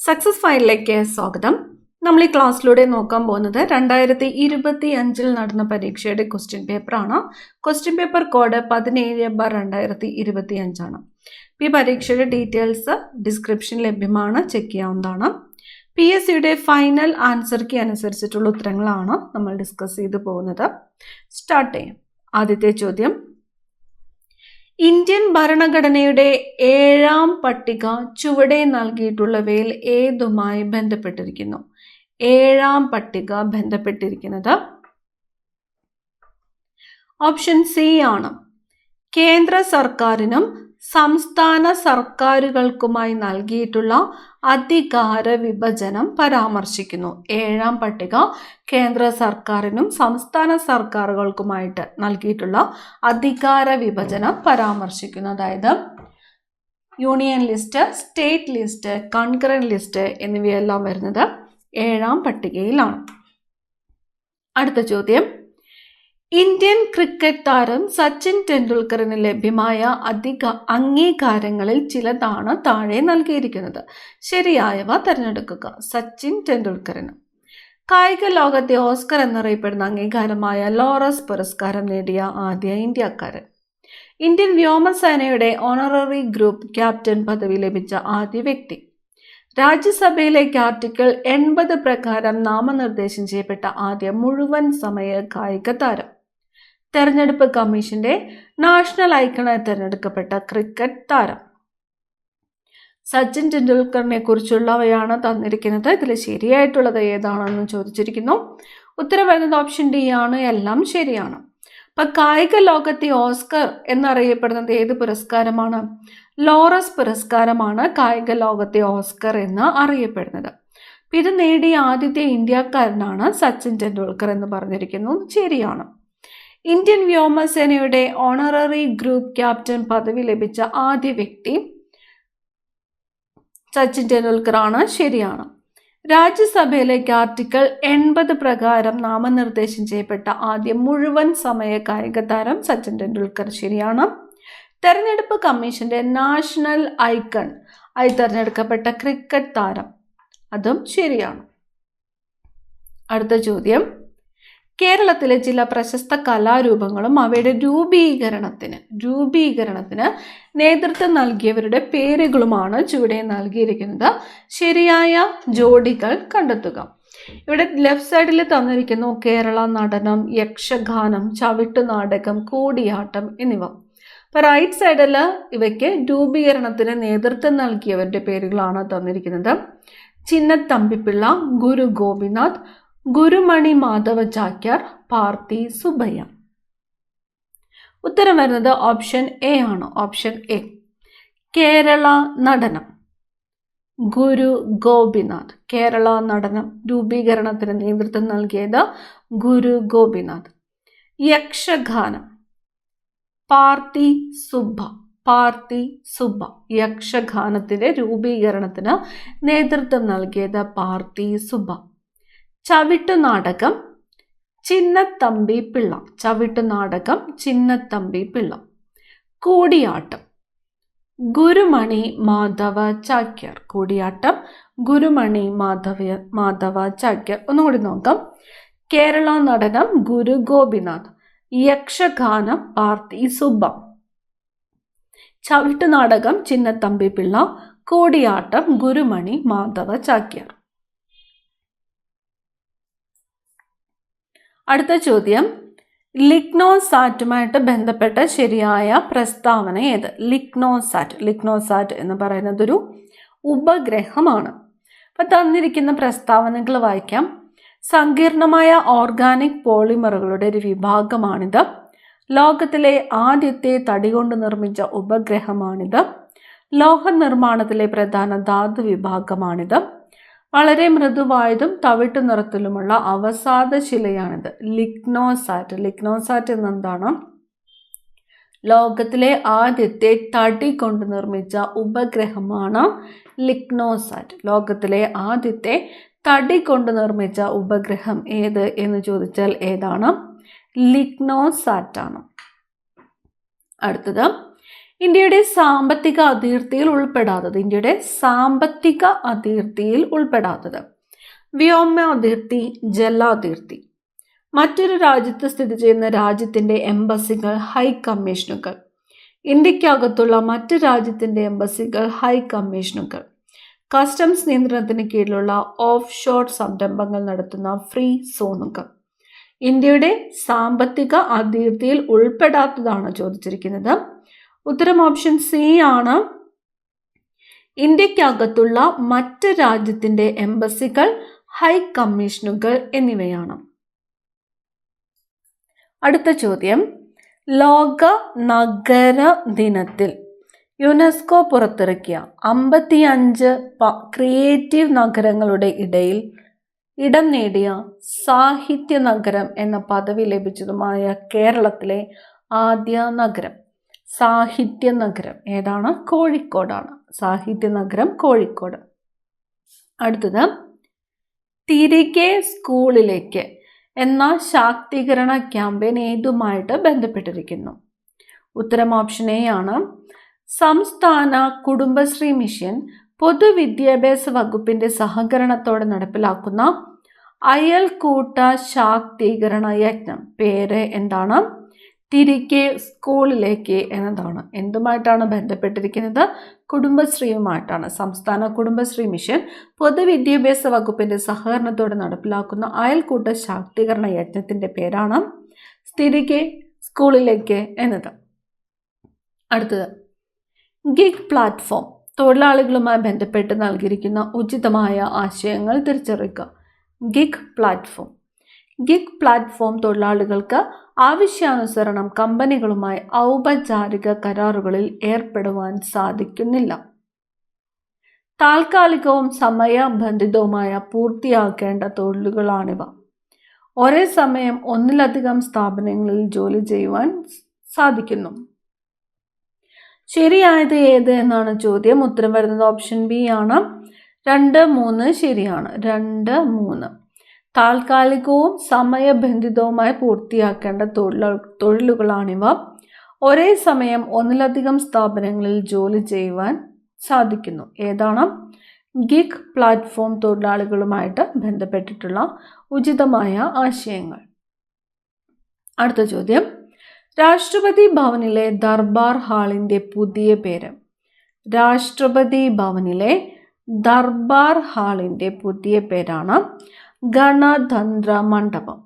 Success ഫയലിലേക്ക് സ്വാഗതം. നമ്മൾ ഈ ക്ലാസ്സിലൂടെ നോക്കാൻ പോകുന്നത് 2025 നടന്ന പരീക്ഷയുടെ ക്വസ്റ്റ്യൻ പേപ്പറാണ്. ക്വസ്റ്റ്യൻ പേപ്പർ കോഡ് 17/2025 ആണ്. ഈ പരീക്ഷയുടെ ഡീറ്റെയിൽസ് ഡിസ്ക്രിപ്ഷൻ ലഭ്യമാണ്, ചെക്ക് ചെയ്യാവുന്നതാണ്. PSCയുടെ ഫൈനൽ ആൻസർ കീ അനുസരിച്ചിട്ടുള്ള ഉത്തരങ്ങളാണ് നമ്മൾ ഡിസ്കസ് ചെയ്തു പോകുന്നത്. സ്റ്റാർട്ട് ചെയ്യാം. ആദ്യത്തെ ചോദ്യം, ഇന്ത്യൻ ഭരണഘടനയുടെ 7ാം പട്ടിക ചുവടെ നൽകിയിട്ടുള്ളവയിൽ ഏതുമായി ബന്ധപ്പെട്ടിരിക്കുന്നു? 7ാം പട്ടിക ബന്ധപ്പെട്ടിരിക്കുന്നത് ഓപ്ഷൻ സി ആണ്. കേന്ദ്ര സർക്കാരിനും സംസ്ഥാന സർക്കാരുകൾക്കുമായി നൽകിയിട്ടുള്ള അധികാര വിഭജനം പരാമർശിക്കുന്നു. 7ാം പട്ടിക കേന്ദ്ര സർക്കാരിനും സംസ്ഥാന സർക്കാരുകൾക്കുമായിട്ട് നൽകിയിട്ടുള്ള അധികാര വിഭജനം പരാമർശിക്കുന്നു. അതായത് union list, state list, concurrent list എന്നിവയെല്ലാം വരുന്നത് 7ാം പട്ടികയിലാണ്. അടുത്ത ചോദ്യം, ഇന്ത്യൻ ക്രിക്കറ്റ് താരം സച്ചിൻ ടെണ്ടുൽക്കറിന് ലഭ്യമായ അംഗീകാരങ്ങളിൽ ചിലതാണ് താഴെ നൽകിയിരിക്കുന്നത്. ശരിയായവ തിരഞ്ഞെടുക്കുക. സച്ചിൻ ടെണ്ടുൽക്കറിന് കായിക ലോകത്തെ ഓസ്കർ എന്നറിയപ്പെടുന്ന അംഗീകാരമായ ലോറസ് പുരസ്കാരം നേടിയ ആദ്യ ഇന്ത്യക്കാരൻ. ഇന്ത്യൻ വ്യോമസേനയുടെ ഓണററി ഗ്രൂപ്പ് ക്യാപ്റ്റൻ പദവി ലഭിച്ച ആദ്യ വ്യക്തി. രാജ്യസഭയിലേക്ക് ആർട്ടിക്കിൾ 80 പ്രകാരം നാമനിർദ്ദേശം ചെയ്യപ്പെട്ട ആദ്യ മുഴുവൻ സമയ കായിക താരം. തെരഞ്ഞെടുപ്പ് കമ്മീഷന്റെ നാഷണൽ ഐക്കണായി തെരഞ്ഞെടുക്കപ്പെട്ട ക്രിക്കറ്റ് താരം. സച്ചിൻ ടെണ്ടുൽക്കറിനെ കുറിച്ചുള്ളവയാണ് തന്നിരിക്കുന്നത്. ഇതിൽ ശരിയായിട്ടുള്ളത് ഏതാണെന്ന് ചോദിച്ചിരിക്കുന്നു. ഉത്തരം വരുന്നത് ഓപ്ഷൻ ഡി ആണ്. എല്ലാം ശരിയാണ്. അപ്പൊ കായിക ലോകത്തെ ഓസ്കർ എന്നറിയപ്പെടുന്നത് ഏത് പുരസ്കാരമാണ്? ലോറസ് പുരസ്കാരമാണ് കായിക ലോകത്തെ ഓസ്കർ എന്ന് അറിയപ്പെടുന്നത്. ഇത് നേടിയ ആദ്യത്തെ ഇന്ത്യക്കാരനാണ് സച്ചിൻ ടെണ്ടുൽക്കർ എന്ന് പറഞ്ഞിരിക്കുന്നു. ശരിയാണ്. ഇന്ത്യൻ വ്യോമസേനയുടെ ഓണററി ഗ്രൂപ്പ് ക്യാപ്റ്റൻ പദവി ലഭിച്ച ആദ്യ വ്യക്തി സച്ചിൻ ടെണ്ടുൽക്കർ ആണ്. ശരിയാണ്. രാജ്യസഭയിലേക്ക് ആർട്ടിക്കിൾ 80 പ്രകാരം നാമനിർദ്ദേശം ചെയ്യപ്പെട്ട ആദ്യ മുഴുവൻ സമയ കായിക താരം സച്ചിൻ ടെണ്ടുൽക്കർ. ശരിയാണ്. തെരഞ്ഞെടുപ്പ് കമ്മീഷന്റെ നാഷണൽ ഐക്കൺ ആയി തെരഞ്ഞെടുക്കപ്പെട്ട ക്രിക്കറ്റ് താരം. അതും ശരിയാണ്. അടുത്ത ചോദ്യം, കേരളത്തിലെ ചില പ്രശസ്ത കലാരൂപങ്ങളും അവയുടെ രൂപീകരണത്തിന് നേതൃത്വം നൽകിയവരുടെ പേരുകളുമാണ് ചുവടെ നൽകിയിരിക്കുന്നത്. ശരിയായ ജോഡികൾ കണ്ടെത്തുക. ഇവിടെ ലെഫ്റ്റ് സൈഡിൽ തന്നിരിക്കുന്നു കേരള നടനം, യക്ഷഗാനം, ചവിട്ടുനാടകം, കൂടിയാട്ടം എന്നിവ. അപ്പൊ റൈറ്റ് സൈഡിൽ ഇവയ്ക്ക് രൂപീകരണത്തിന് നേതൃത്വം നൽകിയവരുടെ പേരുകളാണ് തന്നിരിക്കുന്നത്. ചിന്നത്തമ്പിപ്പിള്ള, ഗുരു ഗോപിനാഥ്, ഗുരുമണി മാധവ ചാക്യാർ, പാർത്തി സുബയ്യ. ഉത്തരം വരുന്നത് ഓപ്ഷൻ എ ആണ്. Option A. കേരള നടനം, ഗുരു ഗോപിനാഥ്. കേരള നടനം രൂപീകരണത്തിന് നേതൃത്വം നൽകിയത് ഗുരു ഗോപിനാഥ്. യക്ഷഗാനം, പാർത്തി സുബ്ബ. യക്ഷഗാനത്തിന്റെ രൂപീകരണത്തിന് നേതൃത്വം നൽകിയത് പാർത്തി സുബ്ബ. ചവിട്ടുനാടകം, ചിന്നത്തമ്പി പിള്ള. കൂടിയാട്ടം, ഗുരുമണി മാധവ ചാക്യാർ. ഒന്നുകൂടി നോക്കാം. കേരള നടനം ഗുരു ഗോപിനാഥ്, യക്ഷഗാനം പാർത്തി സുബ്ബ, ചവിട്ടുനാടകം ചിന്നത്തമ്പി പിള്ള, കൂടിയാട്ടം ഗുരുമണി മാധവ ചാക്യാർ. അടുത്ത ചോദ്യം, ലിഗ്നോസാറ്റുമായിട്ട് ബന്ധപ്പെട്ട ശരിയായ പ്രസ്താവന ഏത്? ലിഗ്നോസാറ്റ് എന്ന് പറയുന്നത് ഒരു ഉപഗ്രഹമാണ്. അപ്പൊ തന്നിരിക്കുന്ന പ്രസ്താവനകൾ വായിക്കാം. സങ്കീർണമായ ഓർഗാനിക് പോളിമറുകളുടെ ഒരു വിഭാഗമാണിത്. ലോകത്തിലെ ആദ്യത്തെ തടി കൊണ്ട് നിർമ്മിച്ച ഉപഗ്രഹമാണിത്. ലോഹ നിർമ്മാണത്തിലെ പ്രധാന ധാതു വിഭാഗമാണിത്. വളരെ മൃദുവായതും തവിട്ടു നിറത്തിലുമുള്ള അവസാദ ശിലയാണിത്. ലിഗ്നോസാറ്റ് എന്നെന്താണ്? ലോകത്തിലെ ആദ്യത്തെ തടി കൊണ്ട് നിർമ്മിച്ച ഉപഗ്രഹമാണ് ലിഗ്നോസാറ്റ്. ലോകത്തിലെ ആദ്യത്തെ തടി കൊണ്ട് നിർമ്മിച്ച ഉപഗ്രഹം ഏത് എന്ന് ചോദിച്ചാൽ ഏതാണ്? ലിഗ്നോസാറ്റ് ആണ്. അടുത്തത്, ഇന്ത്യയുടെ സാമ്പത്തിക അതിർത്തിയിൽ ഉൾപ്പെടാത്തത് വ്യോമ അതിർത്തി, ജല അതിർത്തി. മറ്റൊരു രാജ്യത്ത് സ്ഥിതി ചെയ്യുന്ന രാജ്യത്തിൻ്റെ എംബസികൾ, ഹൈ കമ്മീഷനുകൾ. ഇന്ത്യക്കകത്തുള്ള മറ്റ് രാജ്യത്തിൻ്റെ എംബസികൾ, ഹൈ കമ്മീഷനുകൾ. കസ്റ്റംസ് നിയന്ത്രണത്തിന് കീഴിലുള്ള ഓഫ് ഷോർ സംരംഭങ്ങൾ നടത്തുന്ന ഫ്രീ സോണുകൾ. ഇന്ത്യയുടെ സാമ്പത്തിക അതിർത്തിയിൽ ഉൾപ്പെടാത്തതാണ് ചോദിച്ചിരിക്കുന്നത്. ഉത്തരം ഓപ്ഷൻ സി ആണ്. ഇന്ത്യക്കകത്തുള്ള മറ്റ് രാജ്യത്തിൻ്റെ എംബസികൾ, ഹൈ കമ്മീഷനുകൾ എന്നിവയാണ്. അടുത്ത ചോദ്യം, ലോക നഗര ദിനത്തിൽ യുനെസ്കോ പുറത്തിറക്കിയ 55 ക്രിയേറ്റീവ് നഗരങ്ങളുടെ ഇടയിൽ ഇടം നേടിയ സാഹിത്യ നഗരം എന്ന പദവി ലഭിച്ചതുമായ കേരളത്തിലെ ആദ്യ നഗരം, സാഹിത്യ നഗരം ഏതാണ്? കോഴിക്കോടാണ്. സാഹിത്യ നഗരം കോഴിക്കോട്. അടുത്തത്, തിരികെ സ്കൂളിലേക്ക് എന്ന ശാക്തീകരണ ക്യാമ്പയിൻ ഏതുമായിട്ട് ബന്ധപ്പെട്ടിരിക്കുന്നു? ഉത്തരം ഓപ്ഷൻ എ ആണ്. സംസ്ഥാന കുടുംബശ്രീ മിഷൻ പൊതുവിദ്യാഭ്യാസ വകുപ്പിന്റെ സഹകരണത്തോടെ നടപ്പിലാക്കുന്ന അയൽക്കൂട്ട ശാക്തീകരണ യജ്ഞം. പേര് എന്താണ്? തിരികെ സ്കൂളിലേക്ക് എന്നതാണ്. എന്തുമായിട്ടാണ് ബന്ധപ്പെട്ടിരിക്കുന്നത്? കുടുംബശ്രീയുമായിട്ടാണ്. സംസ്ഥാന കുടുംബശ്രീ മിഷൻ പൊതുവിദ്യാഭ്യാസ വകുപ്പിന്റെ സഹകരണത്തോടെ നടപ്പിലാക്കുന്ന അയൽക്കൂട്ട ശാക്തീകരണ യജ്ഞത്തിന്റെ പേരാണ് തിരികെ സ്കൂളിലേക്ക് എന്നത്. അടുത്തത്, ഗിഗ് പ്ലാറ്റ്ഫോം തൊഴിലാളികളുമായി ബന്ധപ്പെട്ട് നൽകിയിരിക്കുന്ന ഉചിതമായ ആശയങ്ങൾ തിരിച്ചറിയുക. ഗിഗ് പ്ലാറ്റ്ഫോം തൊഴിലാളികൾക്ക് ആവശ്യാനുസരണം കമ്പനികളുമായി ഔപചാരിക കരാറുകളിൽ ഏർപ്പെടുവാൻ സാധിക്കുന്നില്ല. താൽക്കാലികവും സമയബന്ധിതവുമായ പൂർത്തിയാക്കേണ്ട തൊഴിലുകളാണിവ. ഒരേ സമയം ഒന്നിലധികം സ്ഥാപനങ്ങളിൽ ജോലി ചെയ്യുവാൻ സാധിക്കുന്നു. ശരിയായത് ഏത് എന്നാണ് ചോദ്യം. ഉത്തരം വരുന്നത് ഓപ്ഷൻ ബി ആണ്. 2, 3 ശരിയാണ്. 2, 3. താൽക്കാലികവും സമയബന്ധിതവുമായി പൂർത്തിയാക്കേണ്ട തൊഴിലുകളാണിവ. ഒരേ സമയം ഒന്നിലധികം സ്ഥാപനങ്ങളിൽ ജോലി ചെയ്യുവാൻ സാധിക്കുന്നു. ഏതാണ്? ഗിഗ് പ്ലാറ്റ്ഫോം തൊഴിലാളികളുമായിട്ട് ബന്ധപ്പെട്ടിട്ടുള്ള ഉചിതമായ ആശയങ്ങൾ. അടുത്ത ചോദ്യം, രാഷ്ട്രപതി ഭവനിലെ ദർബാർ ഹാളിൻ്റെ പുതിയ പേര്. രാഷ്ട്രപതി ഭവനിലെ ദർബാർ ഹാളിൻ്റെ പുതിയ പേരാണ് ഗണതന്ത്ര മണ്ഡപം.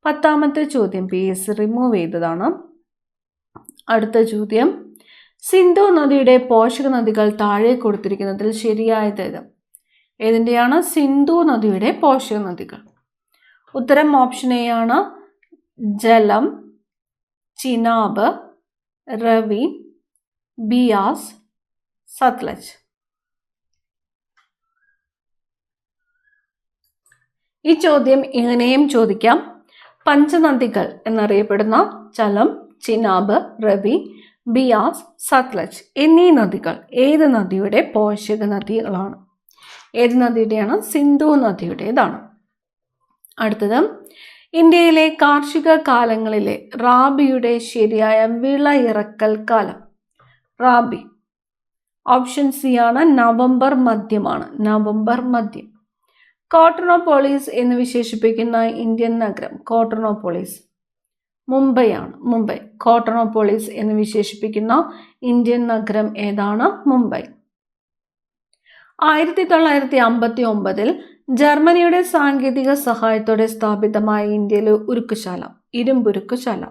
10ാമത്തെ ചോദ്യം PS റിമൂവ് ചെയ്തതാണ്. അടുത്ത ചോദ്യം, സിന്ധു നദിയുടെ പോഷക നദികൾ താഴെ കൊടുത്തിരിക്കുന്നതിൽ ശരിയായത് ഏത്? ഏതിൻ്റെയാണ്? സിന്ധു നദിയുടെ പോഷക നദികൾ. ഉത്തരം ഓപ്ഷൻ എ ആണ്. ജലം, ചിനാബ്, രവി, ബിയാസ്, സത്ലജ്. ഈ ചോദ്യം ഇങ്ങനെയും ചോദിക്കാം. പഞ്ചനദികൾ എന്നറിയപ്പെടുന്ന ജലം, ചിനാബ്, രവി, ബിയാസ്, സത്ലജ് എന്നീ നദികൾ ഏത് നദിയുടെ പോഷക നദികളാണ്? ഏത് നദിയുടെയാണ്? സിന്ധു നദിയുടേതാണ്. അടുത്തത്, ഇന്ത്യയിലെ കാർഷിക കാലങ്ങളിലെ റാബിയുടെ ശരിയായ വിളയിറക്കൽ കാലം. റാബി ഓപ്ഷൻ സി ആണ്. നവംബർ മധ്യമാണ്. നവംബർ മധ്യം. കോട്ടണോപോളിസ് എന്ന് വിശേഷിപ്പിക്കുന്ന ഇന്ത്യൻ നഗരം. കോട്ടണോപോളിസ് മുംബൈയാണ്. മുംബൈ. കോട്ടണോപോളിസ് എന്ന് വിശേഷിപ്പിക്കുന്ന ഇന്ത്യൻ നഗരം ഏതാണ്? മുംബൈ. 1959 ജർമ്മനിയുടെ സാങ്കേതിക സഹായത്തോടെ സ്ഥാപിതമായ ഇന്ത്യയിലെ ഉരുക്കുശാല, ഇരുമ്പുരുക്കുശാല.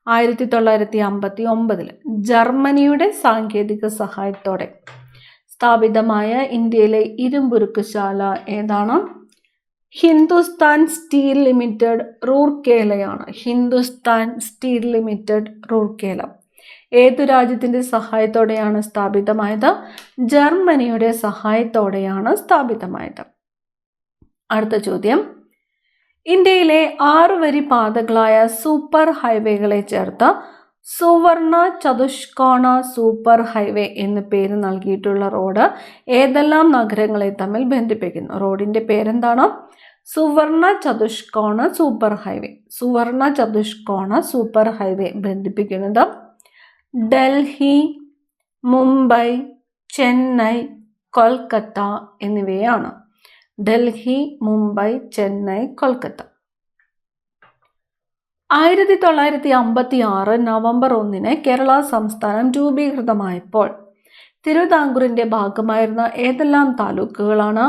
1959 ജർമ്മനിയുടെ സാങ്കേതിക സഹായത്തോടെ സ്ഥാപിതമായ ഇന്ത്യയിലെ ഇരുമ്പുരുക്കുശാല ഏതാണ്? ഹിന്ദുസ്ഥാൻ സ്റ്റീൽ ലിമിറ്റഡ്, റൂർക്കേലയാണ്. Hindustan steel limited, Rourkela. ഏതു രാജ്യത്തിൻ്റെ സഹായത്തോടെയാണ് സ്ഥാപിതമായത്? ജർമ്മനിയുടെ സഹായത്തോടെയാണ് സ്ഥാപിതമായത്. അടുത്ത ചോദ്യം, ഇന്ത്യയിലെ 6 വരി പാതകളായ സൂപ്പർ ഹൈവേകളെ ചേർത്ത് സുവർണ ചതുഷ്കോണ സൂപ്പർ ഹൈവേ എന്ന് പേര് നൽകിയിട്ടുള്ള റോഡ് ഏതെല്ലാം നഗരങ്ങളെ തമ്മിൽ ബന്ധിപ്പിക്കുന്നു? റോഡിൻ്റെ പേരെന്താണ്? സുവർണ ചതുഷ്കോണ സൂപ്പർ ഹൈവേ. സുവർണ ചതുഷ്കോണ സൂപ്പർ ഹൈവേ ബന്ധിപ്പിക്കുന്നത് ഡൽഹി, മുംബൈ, ചെന്നൈ, കൊൽക്കത്ത എന്നിവയാണ്. ഡൽഹി, മുംബൈ, ചെന്നൈ, കൊൽക്കത്ത. 1956 നവംബർ 1 കേരള സംസ്ഥാനം രൂപീകൃതമായപ്പോൾ തിരുവിതാംകൂറിന്റെ ഭാഗമായിരുന്ന ഏതെല്ലാം താലൂക്കുകളാണ്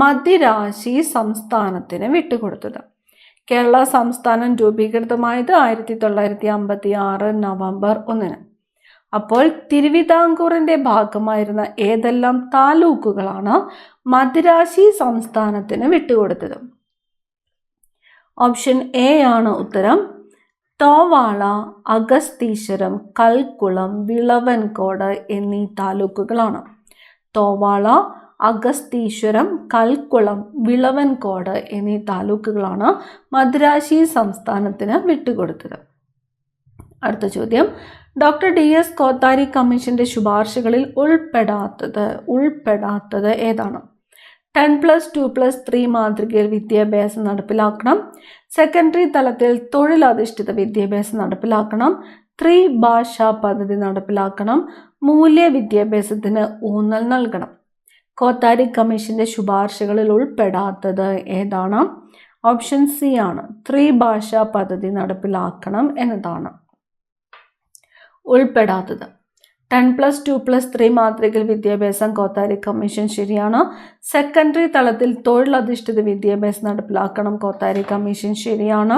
മദിരാശി സംസ്ഥാനത്തിന് വിട്ടുകൊടുത്തത്? കേരള സംസ്ഥാനം രൂപീകൃതമായത് 1956 നവംബർ 1. അപ്പോൾ തിരുവിതാംകൂറിന്റെ ഭാഗമായിരുന്ന ഏതെല്ലാം താലൂക്കുകളാണ് മദിരാശി സംസ്ഥാനത്തിന് വിട്ടുകൊടുത്തത്? ഓപ്ഷൻ എ ആണ് ഉത്തരം. തോവാള, അഗസ്തീശ്വരം, കൽക്കുളം, വിളവൻകോട് എന്നീ താലൂക്കുകളാണ്. തോവാള, അഗസ്തീശ്വരം, കൽക്കുളം, വിളവൻകോട് എന്നീ താലൂക്കുകളാണ് മദിരാശി സംസ്ഥാനത്തിന് വിട്ടുകൊടുത്തത്. അടുത്ത ചോദ്യം, ഡോക്ടർ DS കോത്താരി കമ്മീഷന്റെ ശുപാർശകളിൽ ഉൾപ്പെടാത്തത് ഏതാണ്? 10+2+3 മാതൃകയിൽ വിദ്യാഭ്യാസം നടപ്പിലാക്കണം. സെക്കൻഡറി തലത്തിൽ തൊഴിലധിഷ്ഠിത വിദ്യാഭ്യാസം നടപ്പിലാക്കണം. ത്രിഭാഷാ പദ്ധതി നടപ്പിലാക്കണം. മൂല്യ വിദ്യാഭ്യാസത്തിന് ഊന്നൽ നൽകണം. കോത്താരി കമ്മീഷന്റെ ശുപാർശകളിൽ ഉൾപ്പെടാത്തത് ഏതാണ്? ഓപ്ഷൻ സി ആണ്. ത്രിഭാഷാ പദ്ധതി നടപ്പിലാക്കണം എന്നതാണ് ഉൾപ്പെടാത്തത്. 10+2+3 മാതൃകയിൽ വിദ്യാഭ്യാസം കോത്താരി കമ്മീഷൻ ശരിയാണ്. സെക്കൻഡറി തലത്തിൽ തൊഴിലധിഷ്ഠിത വിദ്യാഭ്യാസം നടപ്പിലാക്കണം. കോത്താരി കമ്മീഷൻ ശരിയാണ്.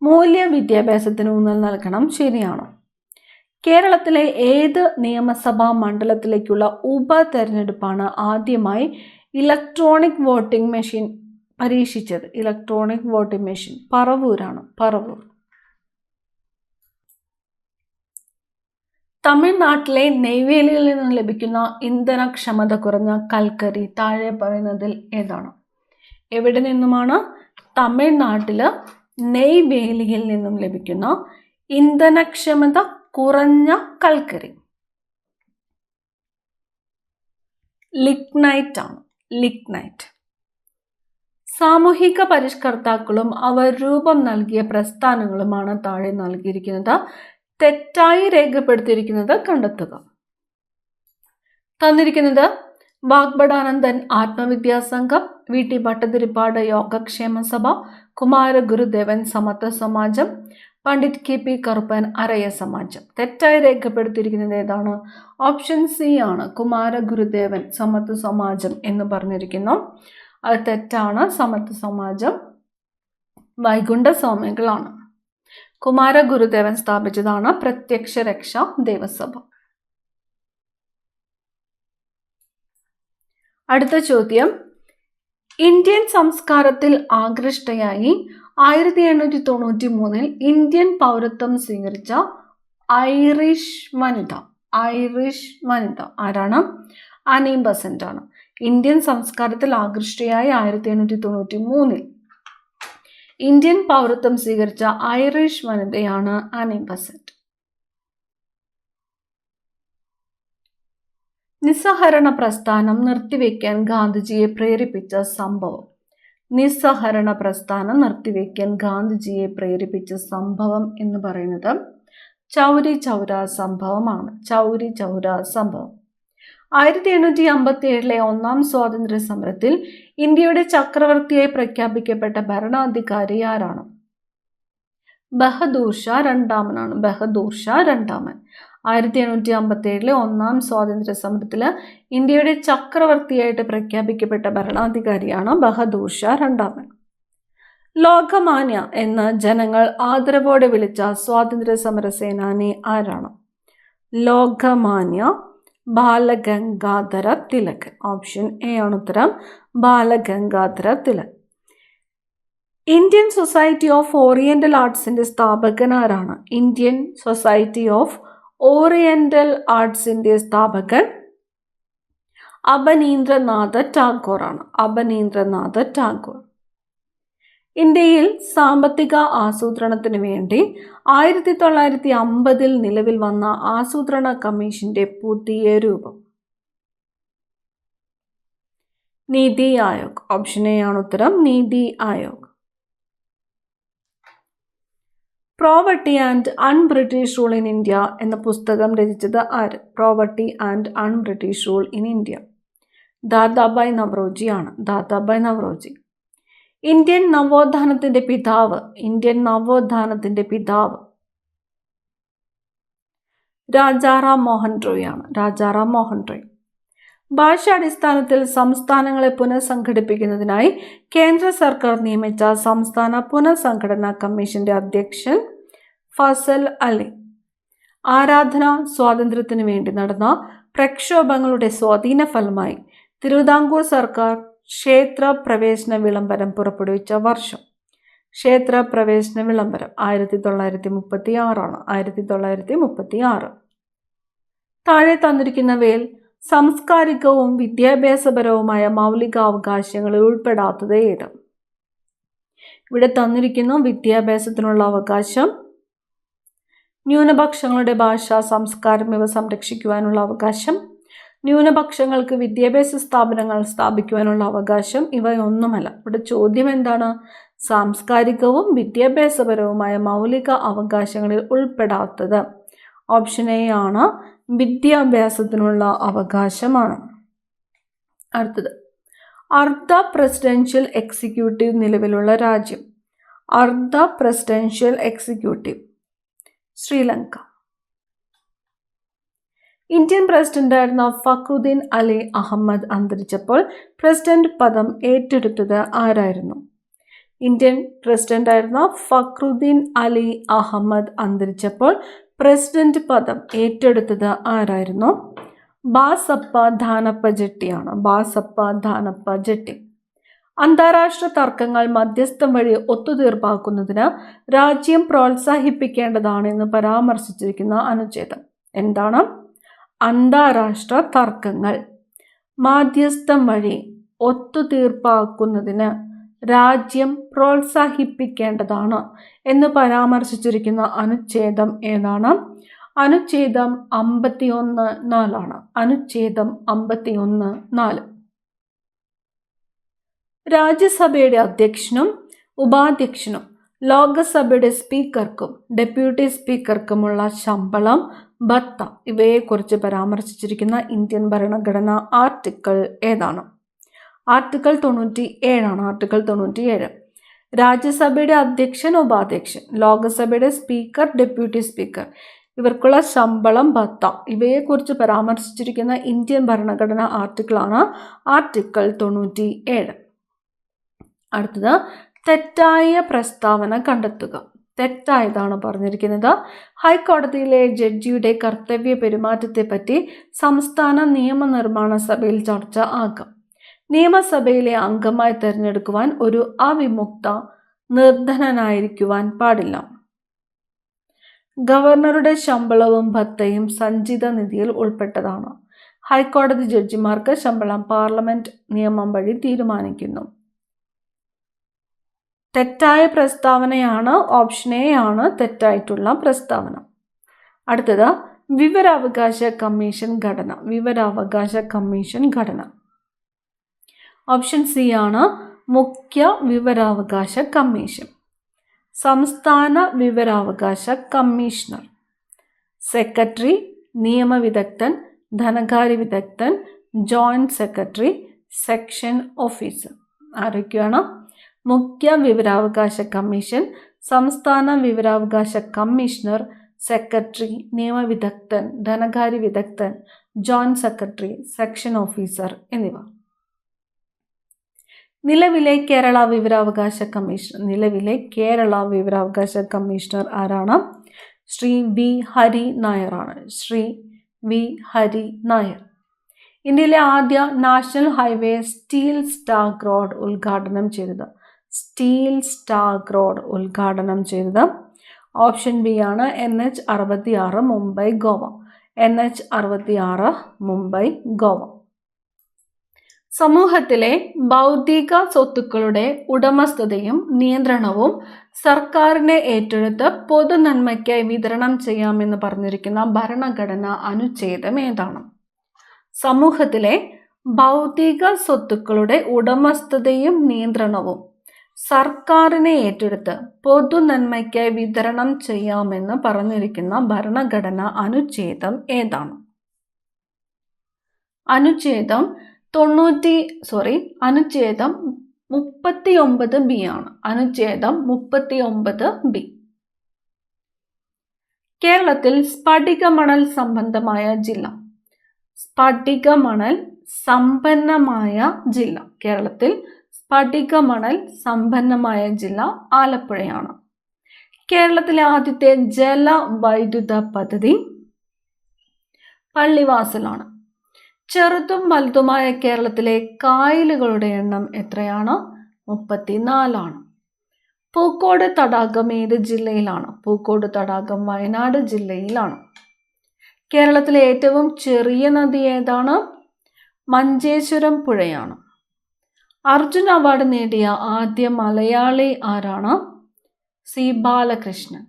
മൂല്യ വിദ്യാഭ്യാസത്തിന് ഊന്നൽ നൽകണം ശരിയാണ്. കേരളത്തിലെ ഏത് നിയമസഭാ മണ്ഡലത്തിലേക്കുള്ള ഉപതെരഞ്ഞെടുപ്പാണ് ആദ്യമായി ഇലക്ട്രോണിക് വോട്ടിംഗ് മെഷീൻ പരീക്ഷിച്ചത്? Electronic voting machine Paravur. പറവൂർ. തമിഴ്നാട്ടിലെ നെയ്വേലിയിൽ നിന്നും ലഭിക്കുന്ന ഇന്ധനക്ഷമത കുറഞ്ഞ കൽക്കരി താഴെ പറയുന്നതിൽ ഏതാണ്? എവിടെ നിന്നുമാണ്? തമിഴ്നാട്ടില് നെയ്വേലിയിൽ നിന്നും ലഭിക്കുന്ന ഇന്ധനക്ഷമത കുറഞ്ഞ കൽക്കരി ലിഗ്നൈറ്റ് ആണ്. ലിഗ്നൈറ്റ്. സാമൂഹിക പരിഷ്കർത്താക്കളും അവർ രൂപം നൽകിയ പ്രസ്ഥാനങ്ങളുമാണ് താഴെ നൽകിയിരിക്കുന്നത്. തെറ്റായി രേഖപ്പെടുത്തിയിരിക്കുന്നത് കണ്ടെത്തുക. തന്നിരിക്കുന്നത് വാഗ്ബടാനന്ദൻ ആത്മവിദ്യാ സംഘം, VT ഭട്ടതിരിപ്പാട് യോഗക്ഷേമ സഭ, കുമാരഗുരുദേവൻ സമത്വ സമാജം, പണ്ഡിറ്റ് KP കറുപ്പൻ അരയ സമാജം. തെറ്റായി രേഖപ്പെടുത്തിയിരിക്കുന്നത് ഏതാണ്? ഓപ്ഷൻ സി ആണ്. കുമാരഗുരുദേവൻ സമത്വ സമാജം എന്ന് പറഞ്ഞിരിക്കുന്നു. അത് തെറ്റാണ്. സമത്വ സമാജം വൈകുണ്ഠ സ്വാമികളാണ്. കുമാരഗുരുദേവൻ സ്ഥാപിച്ചതാണ് പ്രത്യക്ഷ രക്ഷാ ദേവസഭ. അടുത്ത ചോദ്യം, ഇന്ത്യൻ സംസ്കാരത്തിൽ ആകൃഷ്ടയായി 1893 ഇന്ത്യൻ പൗരത്വം സ്വീകരിച്ച ഐറിഷ് വനിത ആരാണ്? ആനി ബസന്റ് ആണ്. ഇന്ത്യൻ സംസ്കാരത്തിൽ ആകൃഷ്ടയായി 1893 ഇന്ത്യൻ പൗരത്വം സ്വീകരിച്ച ഐറിഷ് വനിതയാണ് ആനി ബസന്റ്. നിസ്സഹരണ പ്രസ്ഥാനം നിർത്തിവെക്കാൻ ഗാന്ധിജിയെ പ്രേരിപ്പിച്ച സംഭവം? നിസ്സഹരണ പ്രസ്ഥാനം നിർത്തിവെക്കാൻ ഗാന്ധിജിയെ പ്രേരിപ്പിച്ച സംഭവം എന്ന് പറയുന്നത് ചൗരി ചൗര സംഭവമാണ്. ചൗരി ചൗര സംഭവം. 1857 ഒന്നാം സ്വാതന്ത്ര്യ സമരത്തിൽ ഇന്ത്യയുടെ ചക്രവർത്തിയായി പ്രഖ്യാപിക്കപ്പെട്ട ഭരണാധികാരി ആരാണ്? ബഹദൂർ ഷാ രണ്ടാമനാണ്. ബഹദൂർ ഷാ രണ്ടാമൻ. 1857 ഒന്നാം സ്വാതന്ത്ര്യ സമരത്തിൽ ഇന്ത്യയുടെ ചക്രവർത്തിയായിട്ട് പ്രഖ്യാപിക്കപ്പെട്ട ഭരണാധികാരിയാണ് ബഹദൂർ ഷാ രണ്ടാമൻ. ലോകമാന്യ എന്ന് ജനങ്ങൾ ആദരവോടെ വിളിച്ച സ്വാതന്ത്ര്യ സമര സേനാനി ആരാണ്? ലോകമാന്യ ബാലഗംഗാധര തിലക്. ഓപ്ഷൻ എ ആണ് ഉത്തരം. Balagangadhara Tilak. Indian society of oriental ആർട്സിന്റെ സ്ഥാപകൻ ആരാണ്? ഇന്ത്യൻ സൊസൈറ്റി ഓഫ് ഓറിയന്റൽ ആർട്സിന്റെ സ്ഥാപകൻ അബനീന്ദ്രനാഥ ടാഗോർ ആണ്. അബനീന്ദ്രനാഥ ടാഗോർ. ഇന്ത്യയിൽ സാമ്പത്തിക ആസൂത്രണത്തിന് വേണ്ടി 1950 നിലവിൽ വന്ന ആസൂത്രണ കമ്മീഷന്റെ പുതിയ രൂപം? നീതി ആയോഗ്. ഓപ്ഷൻ എ ആണ് ഉത്തരം, NITI Aayog. Poverty and un-British rule in India എന്ന പുസ്തകം രചിച്ചത് ആര്? Poverty and un-British rule in India. Dadabhai Naoroji ആണ്. ദാദാബായ് നവറോജി. ഇന്ത്യൻ നവോത്ഥാനത്തിന്റെ പിതാവ്. ഇന്ത്യൻ നവോത്ഥാനത്തിന്റെ പിതാവ് രാജാറാം മോഹൻ റോയ് ആണ്. രാജാറാം മോഹൻ റോയ്. ഭാഷാടിസ്ഥാനത്തിൽ സംസ്ഥാനങ്ങളെ പുനഃസംഘടിപ്പിക്കുന്നതിനായി കേന്ദ്ര സർക്കാർ നിയമിച്ച സംസ്ഥാന പുനഃസംഘടനാ കമ്മീഷന്റെ അധ്യക്ഷൻ ഫസൽ അലി. ആരാധനാ സ്വാതന്ത്ര്യത്തിനു വേണ്ടി നടന്ന പ്രക്ഷോഭങ്ങളുടെ സ്വാധീന ഫലമായി തിരുവിതാംകൂർ സർക്കാർ ക്ഷേത്ര പ്രവേശന വിളംബരം പുറപ്പെടുവിച്ച വർഷം. ക്ഷേത്ര പ്രവേശന വിളംബരം 1936 ആണ്. 1936. താഴെ തന്നിരിക്കുന്നവയിൽ സാംസ്കാരികവും വിദ്യാഭ്യാസപരവുമായ മൗലികാവകാശങ്ങളിൽ ഉൾപ്പെടാത്തത് ഏത്? ഇവിടെ തന്നിരിക്കുന്നു വിദ്യാഭ്യാസത്തിനുള്ള അവകാശം, ന്യൂനപക്ഷങ്ങളുടെ ഭാഷ, സംസ്കാരം ഇവ സംരക്ഷിക്കുവാനുള്ള അവകാശം, ന്യൂനപക്ഷങ്ങൾക്ക് വിദ്യാഭ്യാസ സ്ഥാപനങ്ങൾ സ്ഥാപിക്കുവാനുള്ള അവകാശം. ഇവയൊന്നുമല്ല. ഇവിടെ ചോദ്യം എന്താണ്? സാംസ്കാരികവും വിദ്യാഭ്യാസപരവുമായ മൗലിക അവകാശങ്ങളിൽ ഉൾപ്പെടാത്തത്. ഓപ്ഷൻ എ ആണ്, വിദ്യാഭ്യാസത്തിനുള്ള അവകാശമാണ്. അടുത്തത്, അർദ്ധ പ്രസിഡൻഷ്യൽ എക്സിക്യൂട്ടീവ് നിലവിലുള്ള രാജ്യം. അർദ്ധ പ്രസിഡൻഷ്യൽ എക്സിക്യൂട്ടീവ് ശ്രീലങ്ക. ഇന്ത്യൻ പ്രസിഡന്റായിരുന്ന ഫക്രുദ്ദീൻ അലി അഹമ്മദ് അന്തരിച്ചപ്പോൾ പ്രസിഡന്റ് പദം ഏറ്റെടുത്തത് ആരായിരുന്നു? ഇന്ത്യൻ പ്രസിഡന്റായിരുന്ന ഫക്രുദ്ദീൻ അലി അഹമ്മദ് അന്തരിച്ചപ്പോൾ പ്രസിഡന്റ് പദം ഏറ്റെടുത്തത് ആരായിരുന്നു? ബാസപ്പ ധാനപ്പ ജെട്ടിയാണ്. ബാസപ്പ ധാനപ്പ ജെട്ടി. അന്താരാഷ്ട്ര തർക്കങ്ങൾ മധ്യസ്ഥം വഴി ഒത്തുതീർപ്പാക്കുന്നതിന് രാജ്യം പ്രോത്സാഹിപ്പിക്കേണ്ടതാണെന്ന് പരാമർശിച്ചിരിക്കുന്ന അനുച്ഛേദം എന്താണ്? അന്താരാഷ്ട്ര തർക്കങ്ങൾ മധ്യസ്ഥം വഴി ഒത്തുതീർപ്പാക്കുന്നതിന് രാജ്യം പ്രോത്സാഹിപ്പിക്കേണ്ടതാണ് എന്ന് പരാമർശിച്ചിരിക്കുന്ന അനുച്ഛേദം ഏതാണ്? അനുച്ഛേദം 51(4) ആണ്. അനുച്ഛേദം 51(4). രാജ്യസഭയുടെ അധ്യക്ഷനും ഉപാധ്യക്ഷനും ലോകസഭയുടെ സ്പീക്കർക്കും ഡെപ്യൂട്ടി സ്പീക്കർക്കുമുള്ള ശമ്പളം, ഭത്ത ഇവയെക്കുറിച്ച് പരാമർശിച്ചിരിക്കുന്ന ഇന്ത്യൻ ഭരണഘടനാ ആർട്ടിക്കിൾ ഏതാണ്? ആർട്ടിക്കിൾ 97 ആണ്. ആർട്ടിക്കിൾ 97. രാജ്യസഭയുടെ അധ്യക്ഷൻ, ഉപാധ്യക്ഷൻ, ലോകസഭയുടെ സ്പീക്കർ, ഡെപ്യൂട്ടി സ്പീക്കർ ഇവർക്കുള്ള ശമ്പളം, ഭത്ത ഇവയെക്കുറിച്ച് പരാമർശിച്ചിരിക്കുന്ന ഇന്ത്യൻ ഭരണഘടനാ ആർട്ടിക്കിളാണ് ആർട്ടിക്കിൾ 97. അടുത്തത്, തെറ്റായ പ്രസ്താവന കണ്ടെത്തുക. തെറ്റായതാണ് പറഞ്ഞിരിക്കുന്നത്. ഹൈക്കോടതിയിലെ ജഡ്ജിയുടെ കർത്തവ്യ പെരുമാറ്റത്തെപ്പറ്റി സംസ്ഥാന നിയമനിർമ്മാണ സഭയിൽ ചർച്ച ആകാം. നിയമസഭയിലെ അംഗമായി തിരഞ്ഞെടുക്കുവാൻ ഒരു അവിമുക്ത നിർധനനായിരിക്കുവാൻ പാടില്ല. ഗവർണറുടെ ശമ്പളവും ഭത്തയും സഞ്ചിത നിധിയിൽ ഉൾപ്പെട്ടതാണ്. ഹൈക്കോടതി ജഡ്ജിമാർക്ക് ശമ്പളം പാർലമെന്റ് നിയമം വഴി തീരുമാനിക്കുന്നു. തെറ്റായ പ്രസ്താവനയാണ്. ഓപ്ഷൻ എ ആണ് തെറ്റായിട്ടുള്ള പ്രസ്താവന. അടുത്തത്, വിവരാവകാശ കമ്മീഷൻ ഘടന. വിവരാവകാശ കമ്മീഷൻ ഘടന. ഓപ്ഷൻ സി ആണ് മുഖ്യ വിവരാവകാശ കമ്മീഷൻ. സംസ്ഥാന വിവരാവകാശ കമ്മീഷണർ, സെക്രട്ടറി, നിയമവിദഗ്ധൻ, ധനകാര്യ വിദഗ്ധൻ, ജോയിന്റ് സെക്രട്ടറി, സെക്ഷൻ ഓഫീസർ. ആരൊക്കെയാണ്? മുഖ്യ വിവരാവകാശ കമ്മീഷൻ, സംസ്ഥാന വിവരാവകാശ കമ്മീഷണർ, സെക്രട്ടറി, നിയമവിദഗ്ധൻ, ധനകാര്യ വിദഗ്ധൻ, ജോയിന്റ് സെക്രട്ടറി, സെക്ഷൻ ഓഫീസർ എന്നിവ. നിലവിലെ കേരള വിവരാവകാശ കമ്മീഷണർ. നിലവിലെ കേരള വിവരാവകാശ കമ്മീഷണർ ആരാണ്? ശ്രീ വി ഹരി നായർ ആണ്. ശ്രീ വി ഹരി നായർ. ഇന്ത്യയിലെ ആദ്യ national highway steel stag road ഉദ്ഘാടനം ചെയ്തത്. സ്റ്റീൽ സ്റ്റാഗ് റോഡ് ഉദ്ഘാടനം ചെയ്തത് ഓപ്ഷൻ ബി ആണ് NH 66 മുംബൈ ഗോവ. NH 66 മുംബൈ ഗോവ. സമൂഹത്തിലെ ബൗദ്ധിക സ്വത്തുക്കളുടെ ഉടമസ്ഥതയും നിയന്ത്രണവും സർക്കാരിനെ ഏറ്റെടുത്ത് പൊതു നന്മയ്ക്കായി വിതരണം ചെയ്യാമെന്ന് പറഞ്ഞിരിക്കുന്ന ഭരണഘടനാ അനുച്ഛേദം ഏതാണ്? സമൂഹത്തിലെ ഭൗതിക സ്വത്തുക്കളുടെ ഉടമസ്ഥതയും നിയന്ത്രണവും സർക്കാരിനെ ഏറ്റെടുത്ത് പൊതുനന്മയ്ക്കായി വിതരണം ചെയ്യാമെന്ന് പറഞ്ഞിരിക്കുന്ന ഭരണഘടനാ അനുച്ഛേദം ഏതാണ്? അനുച്ഛേദം 39B ആണ്. അനുച്ഛേദം 39B. കേരളത്തിൽ സ്ഫടികമണൽ സമ്പന്നമായ ജില്ല. സ്ഫടികമണൽ സമ്പന്നമായ ജില്ല. കേരളത്തിൽ സ്ഫടികമണൽ സമ്പന്നമായ ജില്ല ആലപ്പുഴയാണ്. കേരളത്തിലെ ആദ്യത്തെ ജലവൈദ്യുത പദ്ധതി പള്ളിവാസലാണ്. ചെറുതും വലുതുമായ കേരളത്തിലെ കായലുകളുടെ എണ്ണം എത്രയാണ്? 34 ആണ്. പൂക്കോട് തടാകം ഏത് ജില്ലയിലാണ്? പൂക്കോട് തടാകം വയനാട് ജില്ലയിലാണ്. കേരളത്തിലെ ഏറ്റവും ചെറിയ നദി ഏതാണ്? മഞ്ചേശ്വരം പുഴയാണ്. അർജുന അവാർഡ് നേടിയ ആദ്യ മലയാളി ആരാണ്? സി ബാലകൃഷ്ണൻ.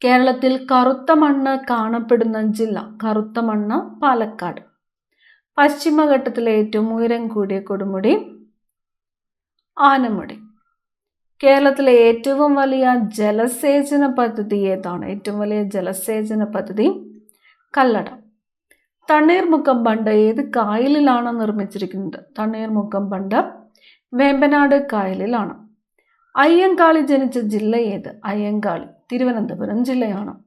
കേരളത്തിൽ കറുത്ത മണ്ണ് കാണപ്പെടുന്ന ജില്ല. കറുത്ത മണ്ണ് പാലക്കാട്. പശ്ചിമഘട്ടത്തിലെ ഏറ്റവും ഉയരം കൂടിയ കൊടുമുടി ആനമുടി. കേരളത്തിലെ ഏറ്റവും വലിയ ജലസേചന പദ്ധതി ഏതാണ്? ഏറ്റവും വലിയ ജലസേചന പദ്ധതി കല്ലട. തണ്ണീർമുക്കം ബണ്ട് ഏത് കായലിലാണ് നിർമ്മിച്ചിരിക്കുന്നത്? തണ്ണീർമുക്കം ബണ്ട് വേമ്പനാട് കായലിലാണ്. അയ്യങ്കാളി ജനിച്ച ജില്ല ഏത്? അയ്യങ്കാളി തിരുവനന്തപുരം ജില്ലയാണ്.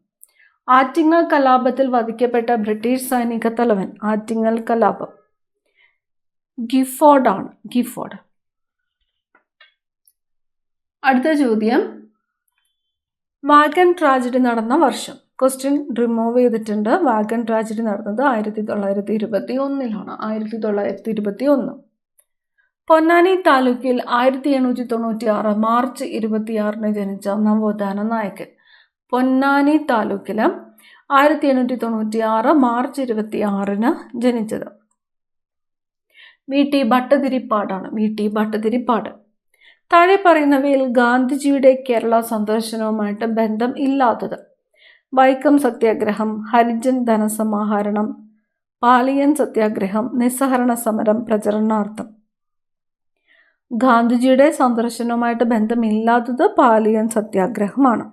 ആറ്റിങ്ങൽ കലാപത്തിൽ വധിക്കപ്പെട്ട ബ്രിട്ടീഷ് സൈനിക തലവൻ. ആറ്റിങ്ങൽ കലാപം ഗിഫോർഡ് ആണ്. ഗിഫോർഡ്. അടുത്ത ചോദ്യം, വാഗൺ ട്രാജഡി നടന്ന വർഷം. ക്വസ്റ്റ്യൻ റിമൂവ് ചെയ്തിട്ടുണ്ട്. വാഗൺ ട്രാജഡി നടന്നത് 1921 1921. പൊന്നാനി താലൂക്കിൽ 1896 മാർച്ച് 26 ജനിച്ച നവോത്ഥാന നായകൻ. പൊന്നാനി താലൂക്കിൽ 1896 മാർച്ച് 26 ജനിച്ചത് വി.ടി. ഭട്ടതിരിപ്പാടാണ്. വി.ടി. ഭട്ടതിരിപ്പാട്. താഴെ പറയുന്നവയിൽ ഗാന്ധിജിയുടെ കേരള സന്ദർശനവുമായിട്ട് ബന്ധം ഇല്ലാത്തത്? വൈക്കം സത്യാഗ്രഹം, ഹരിജൻ ധനസമാഹരണം, പാലിയൻ സത്യാഗ്രഹം, നിസ്സഹരണ സമരം പ്രചരണാർത്ഥം. ഗാന്ധിജിയുടെ സന്ദർശനവുമായിട്ട് ബന്ധമില്ലാത്തത് പാലിയൻ സത്യാഗ്രഹമാണ്.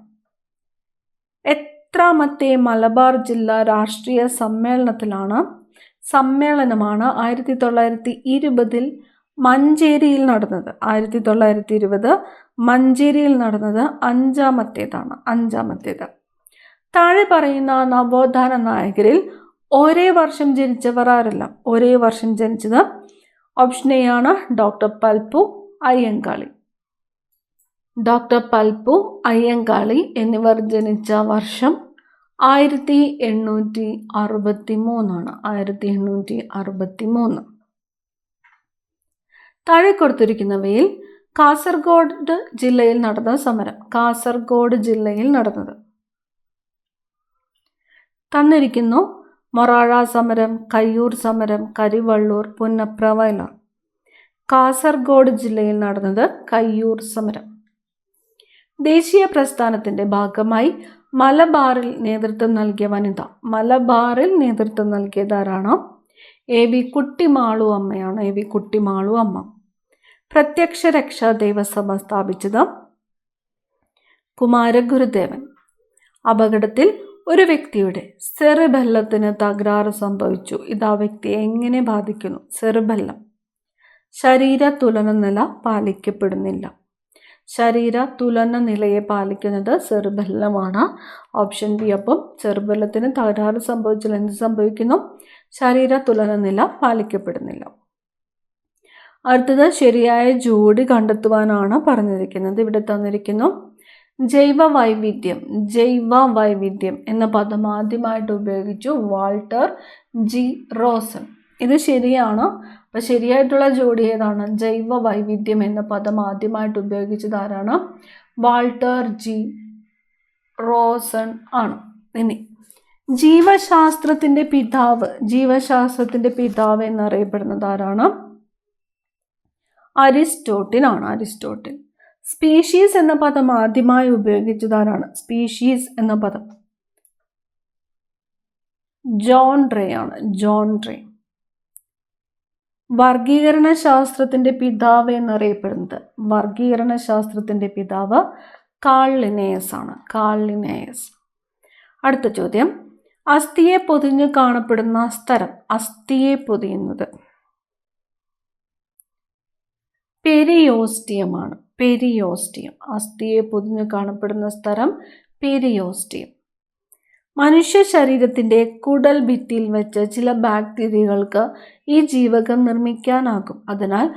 എത്രാമത്തെ മലബാർ ജില്ലാ രാഷ്ട്രീയ സമ്മേളനമാണ് 1920 മഞ്ചേരിയിൽ നടന്നത്? 1920 മഞ്ചേരിയിൽ നടന്നത് അഞ്ചാമത്തേത്. താഴെ പറയുന്ന നവോത്ഥാന നായകരിൽ ഒരേ വർഷം ജനിച്ചവർ ആരെല്ലാം? ഒരേ വർഷം ജനിച്ചത് ഓപ്ഷൻ എ ആണ് ഡോക്ടർ പൽപ്പു അയ്യങ്കാളി. ഡോക്ടർ പൽപ്പു അയ്യങ്കാളി എന്നിവർ ജനിച്ച വർഷം 1863 1863. താഴെ കൊടുത്തിരിക്കുന്നവയിൽ കാസർഗോഡ് ജില്ലയിൽ നടന്ന സമരം. കാസർഗോഡ് ജില്ലയിൽ നടന്നത് തന്നിരിക്കുന്നു. മൊറാഴ സമരം, കയ്യൂർ സമരം, കരിവള്ളൂർ, പുന്നപ്ര, വയലാർ. കാസർഗോഡ് ജില്ലയിൽ നടന്നത് കയ്യൂർ സമരം. ദേശീയ പ്രസ്ഥാനത്തിന്റെ ഭാഗമായി മലബാറിൽ നേതൃത്വം നൽകിയ വനിത. മലബാറിൽ നേതൃത്വം നൽകിയതാരാണ്? എ.വി. കുട്ടിമാളു അമ്മയാണ്. എ.വി. കുട്ടിമാളു അമ്മ. പ്രത്യക്ഷ രക്ഷാ ദേവസഭ സ്ഥാപിച്ചത് കുമാരഗുരുദേവൻ. അപകടത്തിൽ ഒരു വ്യക്തിയുടെ സെറിബെല്ലത്തിന് തകരാറ് സംഭവിച്ചു. ഇത് ആ വ്യക്തിയെ എങ്ങനെ ബാധിക്കുന്നു? സെറിബെല്ലം. ശരീര തുലന നില പാലിക്കപ്പെടുന്നില്ല. ശരീര തുലന നിലയെ പാലിക്കുന്നത് സെറിബെല്ലമാണ്. Option B. അപ്പം സെറിബെല്ലത്തിന് തകരാറ് സംഭവിച്ചാൽ എന്ത് സംഭവിക്കുന്നു? ശരീര തുലന നില പാലിക്കപ്പെടുന്നില്ല. അടുത്തത് ശരിയായ ജോഡി കണ്ടെത്തുവാനാണ് പറഞ്ഞിരിക്കുന്നത്. ഇവിടെ തന്നിരിക്കുന്നു ജൈവ വൈവിധ്യം എന്ന പദം ആദ്യമായിട്ട് ഉപയോഗിച്ചു വാൾട്ടർ ജി റോസൻ. ഇത് ശരിയാണ്. അപ്പോൾ ശരിയായിട്ടുള്ള ജോഡി ഏതാണ്? ജൈവ വൈവിധ്യം എന്ന പദം ആദ്യമായിട്ട് ഉപയോഗിച്ചത് ആരാണ്? വാൾട്ടർ ജി റോസൺ ആണ്. ഇനി ജീവശാസ്ത്രത്തിന്റെ പിതാവ് എന്നറിയപ്പെടുന്നത് ആരാണ്? അരിസ്റ്റോട്ടിൽ ആണ്. അരിസ്റ്റോട്ടിൽ. സ്പീഷീസ് എന്ന പദം ആദ്യമായി ഉപയോഗിച്ചതാരാണ്? സ്പീഷീസ് എന്ന പദം ജോൺ റേ ആണ്. John Ray. വർഗീകരണ ശാസ്ത്രത്തിന്റെ പിതാവ് എന്നറിയപ്പെടുന്നത്, വർഗീകരണ ശാസ്ത്രത്തിന്റെ പിതാവ് കാൾ ലിനേയസ് ആണ്. Carl Linnaeus. അടുത്ത ചോദ്യം, അസ്ഥിയെ പൊതിഞ്ഞു കാണപ്പെടുന്ന സ്ഥലം. അസ്ഥിയെ പൊതിയുന്നത് പെരിയോസ്റ്റിയമാണ്. പെരിയോസ്റ്റിയം. അസ്ഥിയെ പൊതിഞ്ഞു കാണപ്പെടുന്ന സ്ഥലം പെരിയോസ്റ്റിയം. മനുഷ്യ ശരീരത്തിന്റെ കുടൽ ഭിത്തിയിൽ വെച്ച് ചില ബാക്ടീരിയകൾക്ക് ഈ ജീവകം നിർമ്മിക്കാനാകും. അതിനാൽ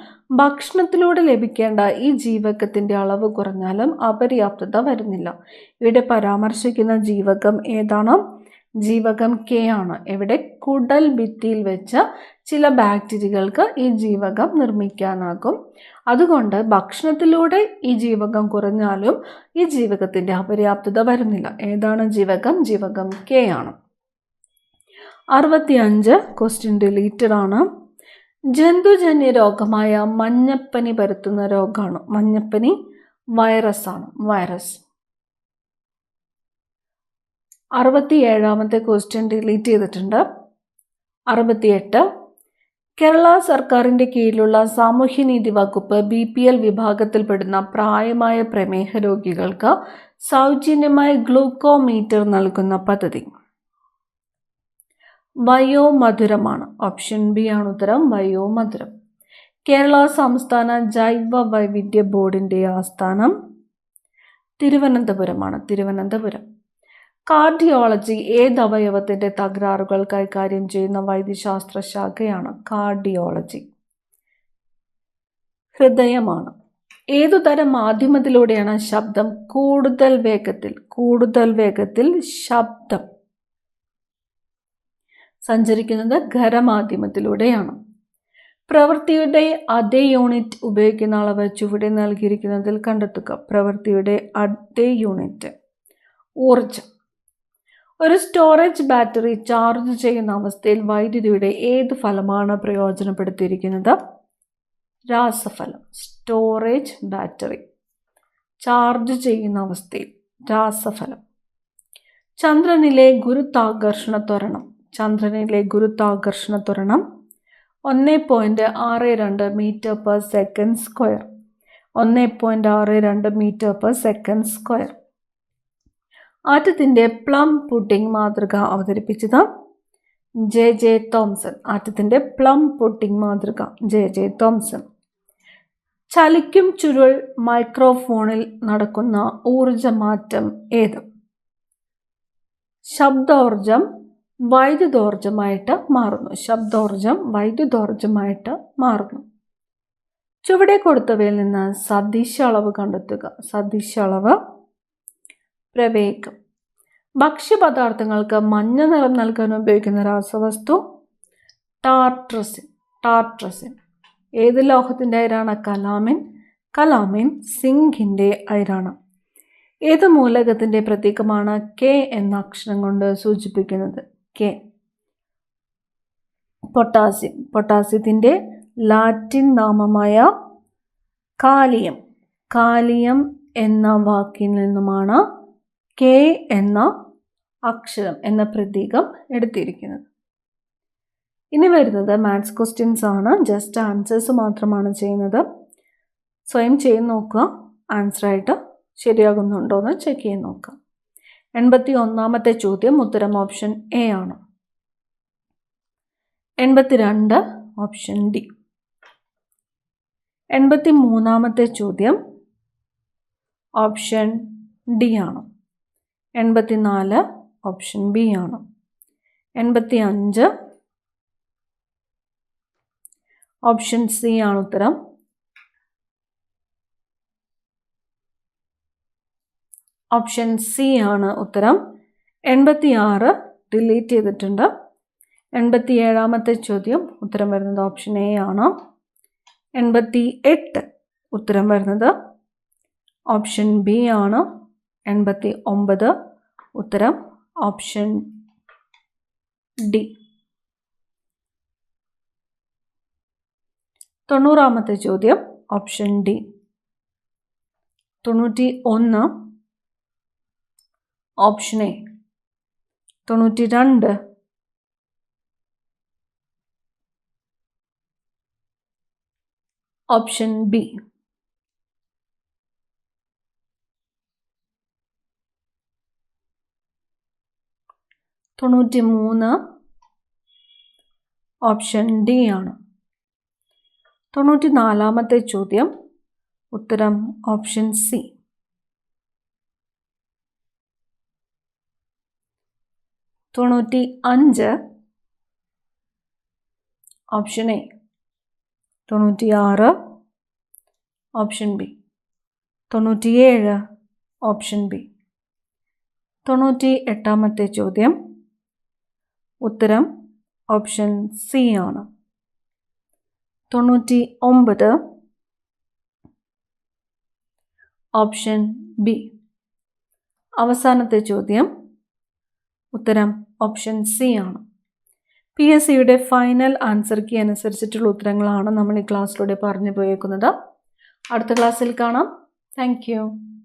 ഭക്ഷണത്തിലൂടെ ലഭിക്കേണ്ട ഈ ജീവകത്തിന്റെ അളവ് കുറഞ്ഞാലും അപര്യാപ്തത വരുന്നില്ല. ഇവിടെ പരാമർശിക്കുന്ന ജീവകം ഏതാണ്? ജീവകം കെ ആണ്. ഇവിടെ കുടൽ ഭിത്തിയിൽ വെച്ച് ചില ബാക്ടീരിയകൾക്ക് ഈ ജീവകം നിർമ്മിക്കാനാകും. അതുകൊണ്ട് ഭക്ഷണത്തിലൂടെ ഈ ജീവകം കുറഞ്ഞാലും ഈ ജീവകത്തിന്റെ അപര്യാപ്തത വരുന്നില്ല. ഏതാണ് ജീവകം? ജീവകം കെ ആണ്. 65 ക്വസ്റ്റ്യൻ ഡിലീറ്റഡ് ആണ്. ജന്തുജന്യ രോഗമായ മഞ്ഞപ്പനി പരത്തുന്ന രോഗമാണ്. മഞ്ഞപ്പനി വൈറസ് ആണ്. വൈറസ്. 67 ക്വസ്റ്റ്യൻ ഡിലീറ്റ് ചെയ്തിട്ടുണ്ട്. 68 കേരള സർക്കാരിൻ്റെ കീഴിലുള്ള സാമൂഹ്യനീതി വകുപ്പ് BPL വിഭാഗത്തിൽപ്പെടുന്ന പ്രായമായ പ്രമേഹ രോഗികൾക്ക് സൗജന്യമായി ഗ്ലൂക്കോമീറ്റർ നൽകുന്ന പദ്ധതി. വയോമധുരമാണ്. ഓപ്ഷൻ ബി ആണ് ഉത്തരം. വയോമധുരം. കേരള സംസ്ഥാന ജൈവ വൈവിധ്യ ബോർഡിൻ്റെ ആസ്ഥാനം തിരുവനന്തപുരമാണ്. തിരുവനന്തപുരം. കാർഡിയോളജി ഏത് അവയവത്തിൻ്റെ തകരാറുകൾ കൈകാര്യം ചെയ്യുന്ന വൈദ്യശാസ്ത്ര ശാഖയാണ്? കാർഡിയോളജി. ഹൃദയമാണ്. ഏതുതരം മാധ്യമത്തിലൂടെയാണ് ശബ്ദം കൂടുതൽ വേഗത്തിൽ ശബ്ദം സഞ്ചരിക്കുന്നത്? ഖരമാധ്യമത്തിലൂടെയാണ്. പ്രവൃത്തിയുടെ അതേ യൂണിറ്റ് ഉപയോഗിക്കുന്ന അളവ് ചുവടെ നൽകിയിരിക്കുന്നതിൽ കണ്ടെത്തുക. പ്രവൃത്തിയുടെ അതേ യൂണിറ്റ് ഊർജം. ഒരു സ്റ്റോറേജ് ബാറ്ററി ചാർജ് ചെയ്യുന്ന അവസ്ഥയിൽ വൈദ്യുതിയുടെ ഏത് ഫലമാണ് പ്രയോജനപ്പെടുത്തിയിരിക്കുന്നത്? രാസഫലം. സ്റ്റോറേജ് ബാറ്ററി ചാർജ് ചെയ്യുന്ന അവസ്ഥയിൽ രാസഫലം. ചന്ദ്രനിലെ ഗുരുത്വാകർഷണ ത്വരണം. ചന്ദ്രനിലെ ഗുരുത്വാകർഷണ ത്വരണം 1.62 metre per second square. 1.62 metre per second square. ആറ്റത്തിൻ്റെ പ്ലം പുഡിംഗ് മാതൃക അവതരിപ്പിച്ചത്? J.J. തോംസൺ. ആറ്റത്തിൻ്റെ പ്ലം പുഡിംഗ് മാതൃക J.J. തോംസൺ. ചലിക്കും ചുരുൾ മൈക്രോഫോണിൽ നടക്കുന്ന ഊർജമാറ്റം ഏത്? ശബ്ദോർജം വൈദ്യുതോർജമായിട്ട് മാറുന്നു. ശബ്ദോർജം വൈദ്യുതോർജമായിട്ട് മാറുന്നു. ചുവടെ കൊടുത്തവയിൽ നിന്ന് സദിശ അളവ് കണ്ടെത്തുക. സദിശ അളവ് പ്രവേഗം. ഭക്ഷ്യപദാർത്ഥങ്ങൾക്ക് മഞ്ഞ നിറം നൽകാൻ ഉപയോഗിക്കുന്ന രാസവസ്തു ടാർട്രസിൻ. ടാർട്രസിൻ. ഏത് ലോഹത്തിൻ്റെ അയിരാണ്? കലാമിൻ. കലാമിൻ സിങ്കിൻ്റെ അയിരാണ്. ഏത് മൂലകത്തിൻ്റെ പ്രതീകമാണ് K എന്ന അക്ഷരം കൊണ്ട് സൂചിപ്പിക്കുന്നത്? K. പൊട്ടാസ്യം. പൊട്ടാസ്യത്തിൻ്റെ ലാറ്റിൻ നാമമായ കാലിയം. കാലിയം എന്ന വാക്കിൽ നിന്നുമാണ് K എന്ന അക്ഷരം എന്ന പ്രതീകം എടുത്തിരിക്കുന്നത്. ഇനി വരുന്നത് മാത്സ് ക്വസ്റ്റ്യൻസ് ആണ്. ജസ്റ്റ് ആൻസേഴ്സ് മാത്രമാണ് ചെയ്യുന്നത്. സ്വയം ചെയ്ത് നോക്കുക. ആൻസറായിട്ട് ശരിയാകുന്നുണ്ടോ എന്ന് ചെക്ക് ചെയ്ത് നോക്കാം. 81 ചോദ്യം ഉത്തരം ഓപ്ഷൻ എ ആണ്. 82 ഓപ്ഷൻ ഡി. 83 ചോദ്യം ഓപ്ഷൻ ഡി ആണ്. 84 ഓപ്ഷൻ ബി ആണ്. 85 ഓപ്ഷൻ സി ആണ് ഉത്തരം. 86 ഡിലീറ്റ് ചെയ്തിട്ടുണ്ട്. 87 ചോദ്യം ഉത്തരം വരുന്നത് ഓപ്ഷൻ എ ആണ്. 88 ഉത്തരം വരുന്നത് ഓപ്ഷൻ ബി ആണ്. 89 ഉത്തരം ഓപ്ഷൻ ഡി. 90 ചോദ്യം option D. 91 option A. 92 option B. 93 option D ആണ്. 94 ചോദ്യം, ഉത്തരം option C. 95 option A. 96 option B. 97 option B. 98 ചോദ്യം, ഉത്തരം ഓപ്ഷൻ സി ആണ്. 99 ഓപ്ഷൻ ബി. അവസാനത്തെ ചോദ്യം, ഉത്തരം ഓപ്ഷൻ സി ആണ്. PSCയുടെ ഫൈനൽ ആൻസർ കീ അനുസരിച്ചിട്ടുള്ള ഉത്തരങ്ങളാണ് നമ്മൾ ഈ ക്ലാസ്സിലൂടെ പറഞ്ഞു പോയേക്കുന്നത്. അടുത്ത ക്ലാസ്സിൽ കാണാം. Thank you.